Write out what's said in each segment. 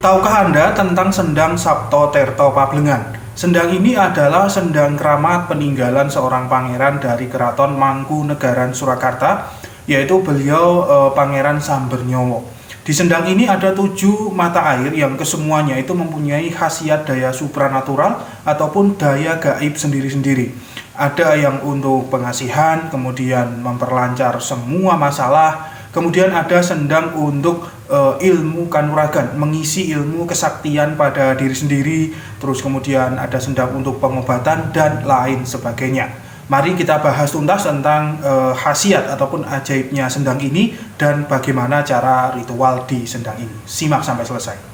Tahukah Anda tentang Sendang Sapto Tirto Pablengan? Sendang ini adalah sendang keramat peninggalan seorang pangeran dari Keraton Mangkunegaran Surakarta, yaitu beliau Pangeran Sambernyowo. Di sendang ini ada 7 mata air yang kesemuanya itu mempunyai khasiat daya supranatural ataupun daya gaib sendiri-sendiri. Ada yang untuk pengasihan, kemudian memperlancar semua masalah. Kemudian ada sendang untuk ilmu kanuragan, mengisi ilmu kesaktian pada diri sendiri. Terus kemudian ada sendang untuk pengobatan dan lain sebagainya. Mari kita bahas tuntas tentang khasiat ataupun ajaibnya sendang ini dan bagaimana cara ritual di sendang ini. Simak sampai selesai.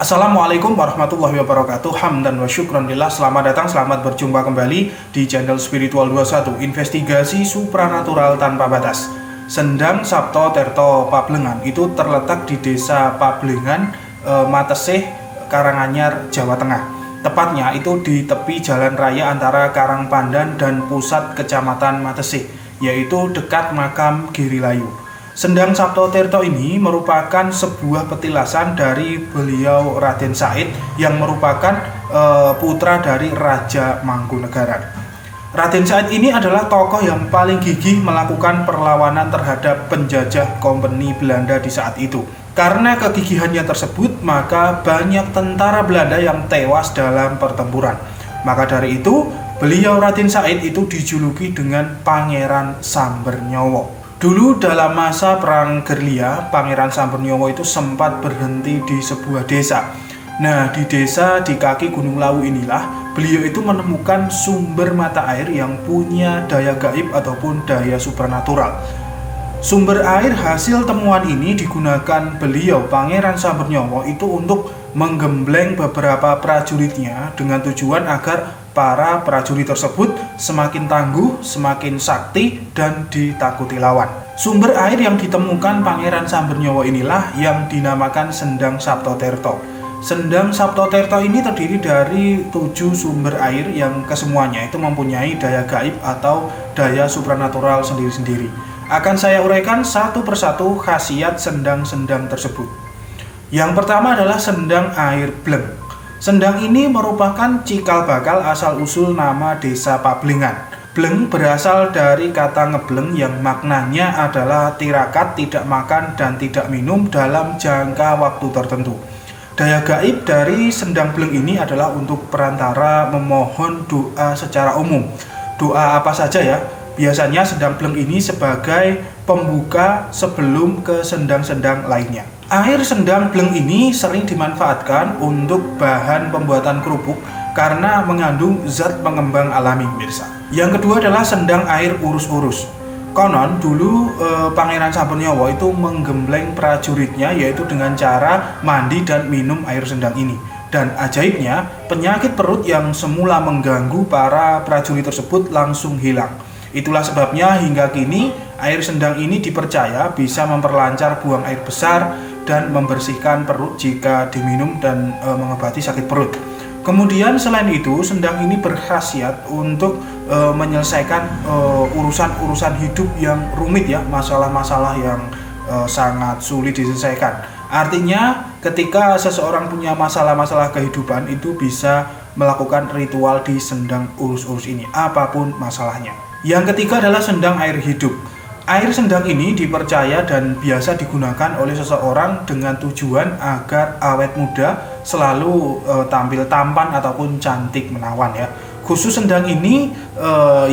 Assalamualaikum warahmatullahi wabarakatuh. Hamdan wa syukran lillah. Selamat datang, selamat berjumpa kembali di channel Spiritual 21, investigasi supranatural tanpa batas. Sendang Sapto Tirto Pablengan itu terletak di Desa Pablengan, Matesih, Karanganyar, Jawa Tengah. Tepatnya itu di tepi jalan raya antara Karangpandan dan pusat Kecamatan Matesih, yaitu dekat makam Girilayu. Sendang Sapto Tirto ini merupakan sebuah petilasan dari beliau Raden Said yang merupakan putra dari Raja Mangkunegaran. Raden Said ini adalah tokoh yang paling gigih melakukan perlawanan terhadap penjajah Kompeni Belanda di saat itu. Karena kegigihannya tersebut, maka banyak tentara Belanda yang tewas dalam pertempuran. Maka dari itu, beliau Raden Said itu dijuluki dengan Pangeran Sambernyowo. Dulu dalam masa Perang Gerilya, Pangeran Sambernyowo itu sempat berhenti di sebuah desa. Nah, di desa di kaki Gunung Lawu inilah beliau itu menemukan sumber mata air yang punya daya gaib ataupun daya supranatural. Sumber air hasil temuan ini digunakan beliau Pangeran Sambernyowo itu untuk menggembleng beberapa prajuritnya dengan tujuan agar para prajurit tersebut semakin tangguh, semakin sakti, dan ditakuti lawan. Sumber air yang ditemukan Pangeran Sambernyowo inilah yang dinamakan Sendang Sapto Tirto. Sendang Sapto Tirto ini terdiri dari 7 sumber air yang kesemuanya itu mempunyai daya gaib atau daya supranatural sendiri-sendiri. Akan saya uraikan satu persatu khasiat sendang-sendang tersebut. Yang pertama adalah sendang air bleng. Sendang ini merupakan cikal bakal asal-usul nama Desa Pablengan. Bleng berasal dari kata ngebleng yang maknanya adalah tirakat, tidak makan dan tidak minum dalam jangka waktu tertentu. Daya gaib dari sendang bleng ini adalah untuk perantara memohon doa secara umum. Doa apa saja ya? Biasanya sendang bleng ini sebagai pembuka sebelum ke sendang-sendang lainnya. Air sendang bleng ini sering dimanfaatkan untuk bahan pembuatan kerupuk karena mengandung zat pengembang alami, pemirsa. Yang kedua adalah sendang air urus-urus. Konon dulu Pangeran Sambernyowo itu menggembleng prajuritnya yaitu dengan cara mandi dan minum air sendang ini. Dan ajaibnya, penyakit perut yang semula mengganggu para prajurit tersebut langsung hilang. Itulah sebabnya hingga kini air sendang ini dipercaya bisa memperlancar buang air besar dan membersihkan perut jika diminum dan mengobati sakit perut. Kemudian selain itu, sendang ini berkhasiat untuk menyelesaikan urusan-urusan hidup yang rumit ya, masalah-masalah yang sangat sulit diselesaikan. Artinya ketika seseorang punya masalah-masalah kehidupan itu bisa melakukan ritual di sendang urus-urus ini, apapun masalahnya. Yang ketiga adalah sendang air hidup. Air sendang ini dipercaya dan biasa digunakan oleh seseorang dengan tujuan agar awet muda, selalu tampil tampan ataupun cantik menawan ya. Khusus sendang ini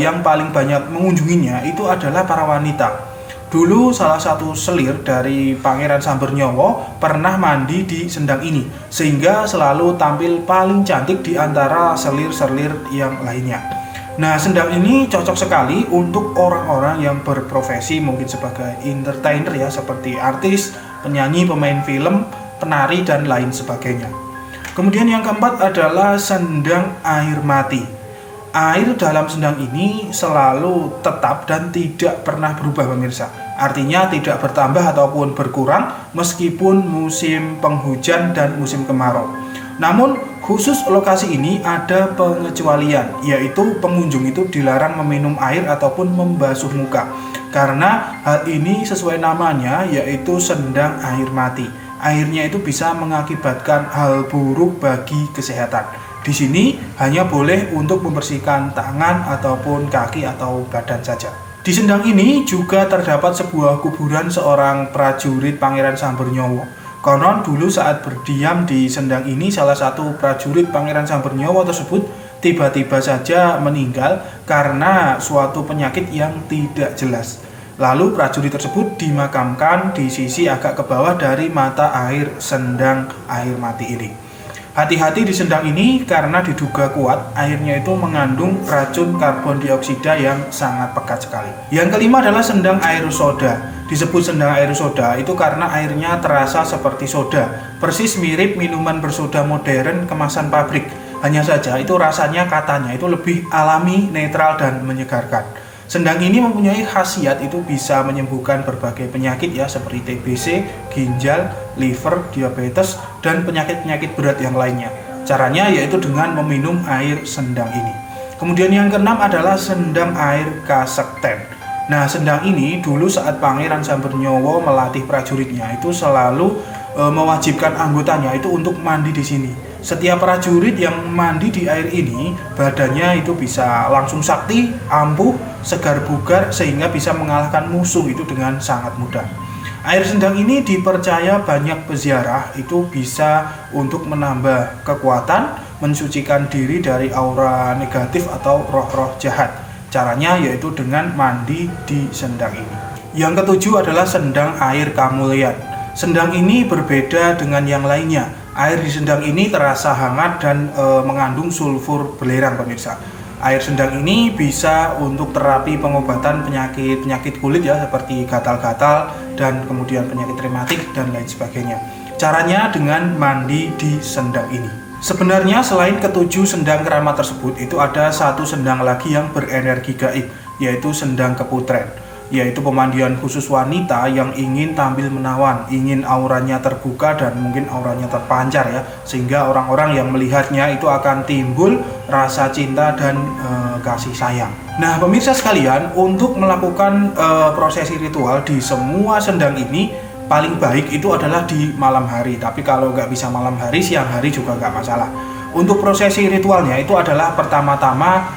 yang paling banyak mengunjunginya itu adalah para wanita. Dulu salah satu selir dari Pangeran Sambernyowo pernah mandi di sendang ini, sehingga selalu tampil paling cantik di antara selir-selir yang lainnya. Nah, sendang ini cocok sekali untuk orang-orang yang berprofesi mungkin sebagai entertainer ya, seperti artis, penyanyi, pemain film, penari, dan lain sebagainya. Kemudian yang keempat adalah sendang air mati. Air dalam sendang ini selalu tetap dan tidak pernah berubah, pemirsa. Artinya tidak bertambah ataupun berkurang meskipun musim penghujan dan musim kemarau. Namun khusus lokasi ini ada pengecualian, yaitu pengunjung itu dilarang meminum air ataupun membasuh muka. Karena hal ini sesuai namanya, yaitu sendang air mati. Airnya itu bisa mengakibatkan hal buruk bagi kesehatan. Di sini hanya boleh untuk membersihkan tangan ataupun kaki atau badan saja. Di sendang ini juga terdapat sebuah kuburan seorang prajurit Pangeran Sambernyawa. Konon dulu saat berdiam di sendang ini, salah satu prajurit Pangeran Sambernyawa tersebut tiba-tiba saja meninggal karena suatu penyakit yang tidak jelas. Lalu prajurit tersebut dimakamkan di sisi agak ke bawah dari mata air sendang air mati ini. Hati-hati di sendang ini karena diduga kuat airnya itu mengandung racun karbon dioksida yang sangat pekat sekali. Yang kelima adalah sendang air soda. Disebut sendang air soda itu karena airnya terasa seperti soda, persis mirip minuman bersoda modern kemasan pabrik. Hanya saja itu rasanya katanya itu lebih alami, netral, dan menyegarkan. Sendang ini mempunyai khasiat itu bisa menyembuhkan berbagai penyakit ya, seperti TBC, ginjal, liver, diabetes, dan penyakit-penyakit berat yang lainnya. Caranya yaitu dengan meminum air sendang ini. Kemudian yang keenam adalah sendang air kasekten. Nah, sendang ini dulu saat Pangeran Sambernyawa melatih prajuritnya itu selalu mewajibkan anggotanya itu untuk mandi di sini. Setiap prajurit yang mandi di air ini, badannya itu bisa langsung sakti, ampuh, segar bugar, sehingga bisa mengalahkan musuh itu dengan sangat mudah. Air sendang ini dipercaya banyak peziarah itu bisa untuk menambah kekuatan, mensucikan diri dari aura negatif atau roh-roh jahat. Caranya yaitu dengan mandi di sendang ini. Yang ketujuh adalah sendang air kamulyan. Sendang ini berbeda dengan yang lainnya. Air di sendang ini terasa hangat dan mengandung sulfur belerang, pemirsa. Air sendang ini bisa untuk terapi pengobatan penyakit kulit ya, seperti gatal-gatal dan kemudian penyakit rematik dan lain sebagainya. Caranya dengan mandi di sendang ini. Sebenarnya selain ketujuh sendang keramat tersebut, itu ada satu sendang lagi yang berenergi gaib, yaitu sendang keputren, yaitu pemandian khusus wanita yang ingin tampil menawan, ingin auranya terbuka dan mungkin auranya terpancar ya, sehingga orang-orang yang melihatnya itu akan timbul rasa cinta dan kasih sayang. Nah, pemirsa sekalian, untuk melakukan prosesi ritual di semua sendang ini paling baik itu adalah di malam hari. Tapi kalau nggak bisa malam hari, siang hari juga nggak masalah. Untuk prosesi ritualnya itu adalah pertama-tama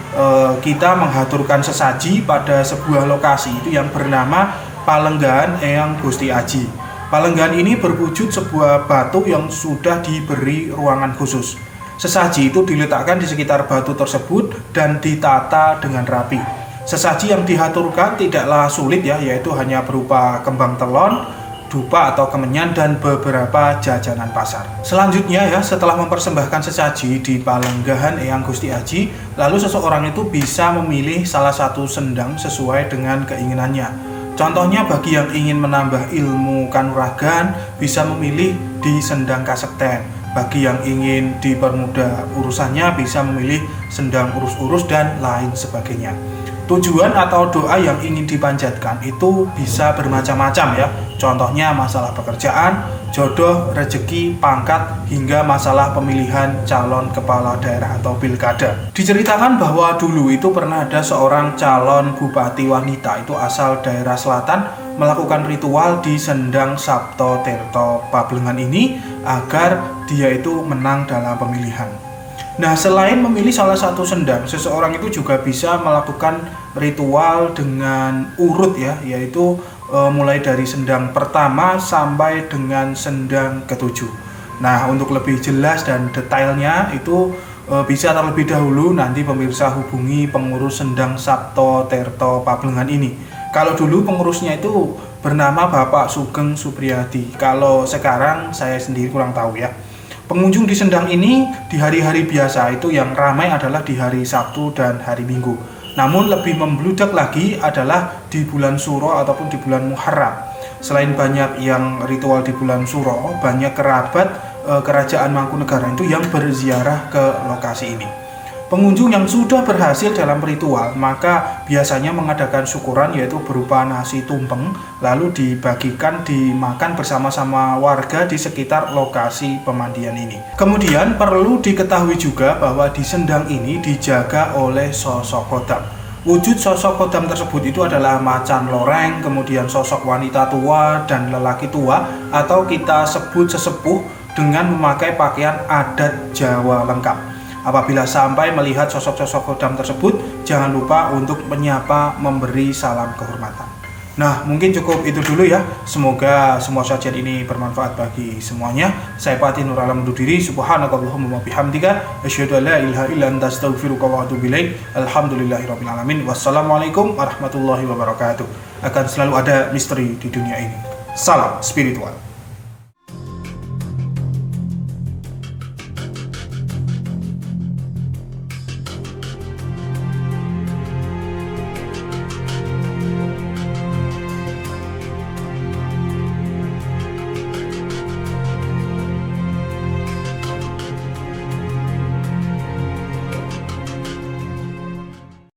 kita menghaturkan sesaji pada sebuah lokasi itu yang bernama Palenggahan Eyang Gusti Aji. Palenggahan ini berwujud sebuah batu yang sudah diberi ruangan khusus. Sesaji itu diletakkan di sekitar batu tersebut dan ditata dengan rapi. Sesaji yang dihaturkan tidaklah sulit ya, yaitu hanya berupa kembang telon, dupa atau kemenyan, dan beberapa jajanan pasar. Selanjutnya ya, setelah mempersembahkan sesaji di Palenggahan Eyang Gusti Aji, lalu seseorang itu bisa memilih salah satu sendang sesuai dengan keinginannya. Contohnya bagi yang ingin menambah ilmu kanuragan bisa memilih di sendang kasekten. Bagi yang ingin dipermudah urusannya bisa memilih sendang urus-urus dan lain sebagainya. Tujuan atau doa yang ingin dipanjatkan itu bisa bermacam-macam ya. Contohnya masalah pekerjaan, jodoh, rezeki, pangkat, hingga masalah pemilihan calon kepala daerah atau pilkada. Diceritakan bahwa dulu itu pernah ada seorang calon bupati wanita itu asal daerah selatan melakukan ritual di sendang Sabto Tirto Pablengan ini agar dia itu menang dalam pemilihan. Nah, selain memilih salah satu sendang, seseorang itu juga bisa melakukan ritual dengan urut ya, yaitu mulai dari sendang pertama sampai dengan sendang ketujuh. Nah, untuk lebih jelas dan detailnya itu bisa terlebih dahulu nanti pemirsa hubungi pengurus sendang Sabto Tirto Pablengan ini. Kalau dulu pengurusnya itu bernama Bapak Sugeng Supriyadi. Kalau sekarang saya sendiri kurang tahu ya. Pengunjung di sendang ini di hari-hari biasa itu yang ramai adalah di hari Sabtu dan hari Minggu. Namun lebih membludak lagi adalah di bulan Suro ataupun di bulan Muharram. Selain banyak yang ritual di bulan Suro, banyak kerabat kerajaan Mangkunegaran itu yang berziarah ke lokasi ini. Pengunjung yang sudah berhasil dalam ritual maka biasanya mengadakan syukuran, yaitu berupa nasi tumpeng, lalu dibagikan dimakan bersama-sama warga di sekitar lokasi pemandian ini. Kemudian perlu diketahui juga bahwa di sendang ini dijaga oleh sosok khodam. Wujud sosok khodam tersebut itu adalah macan loreng, kemudian sosok wanita tua dan lelaki tua atau kita sebut sesepuh dengan memakai pakaian adat Jawa lengkap. Apabila sampai melihat sosok-sosok khodam tersebut, jangan lupa untuk menyapa, memberi salam kehormatan. Nah, mungkin cukup itu dulu ya. Semoga semua sajian ini bermanfaat bagi semuanya. Saya Patih Nur Alam undur diri. Subhanakallahumma wa bihamdika asyhadu an la ilaha illa anta astaghfiruka wa atubu ilaik. Alhamdulillahirabbil alamin. Wassalamualaikum warahmatullahi wabarakatuh. Akan selalu ada misteri di dunia ini. Salam spiritual.